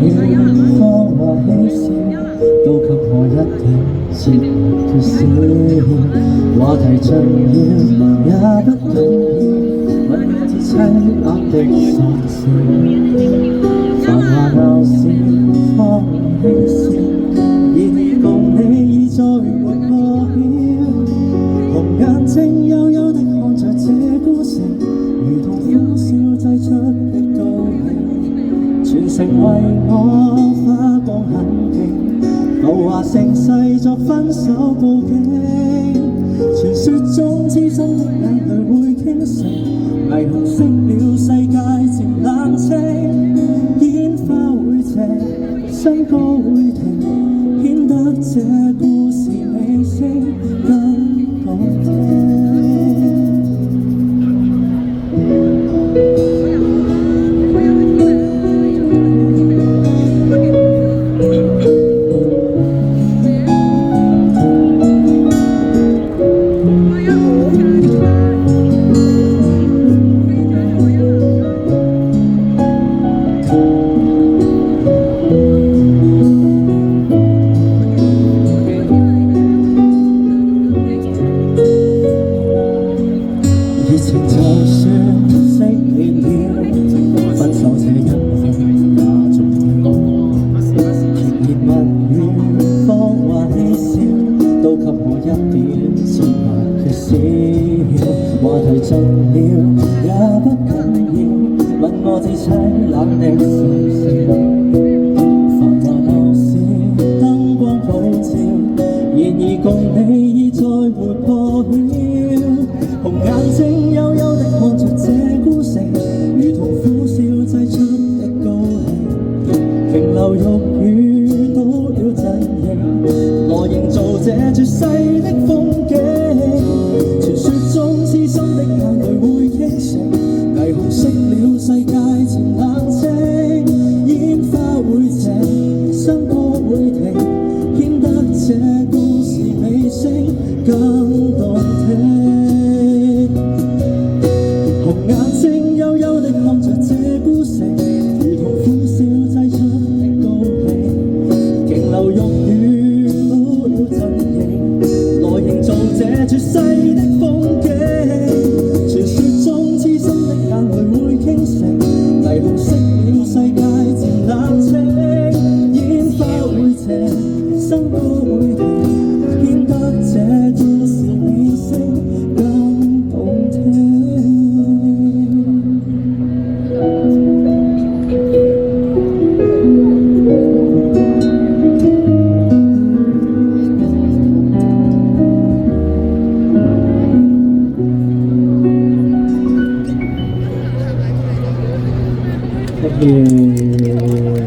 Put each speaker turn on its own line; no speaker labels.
了芳華喜笑，都給我一點節缺少。話題盡了也不緊要，問我至凄冷的喪笑。繁華鬧市芳華喜笑，然而共你已再沒破曉。紅眼睛幽幽的看着這孤城，如同歡笑製出的高興，全城為我花光很勁，浮華盛世作分手報警。傳說中痴心的眼淚會傾城，霓虹熄了世界漸冷清，煙花會謝，笙歌會停，顯得這故事尾聲更動聽。熱情就算熄滅了，分手這一刻也重要。甜言蜜語芳華喜笑，都給我一點節目缺少。話題盡了也不緊要，問我至凄冷的喪笑。繁華鬧市燈光普照，然而共你已再沒破曉。紅眼睛幽幽地看着這孤城，如同苦笑製出的高興，瓊樓玉宇倒了陣營，來營造這絕世的風景。傳說中痴心的眼淚會傾城，霓虹熄了世界漸冷清，煙花會謝，笙歌會停，顯得這故事尾聲更動聽。紅眼睛幽幽地看着這孤城，如同歡笑製出的高興，瓊樓玉宇倒了陣營，來營造這絕世的風景。傳說中痴心的眼淚會傾城，霓虹熄了世界漸冷清，煙花會謝，笙歌會停，顯得這故事尾聲更動聽。Thank you.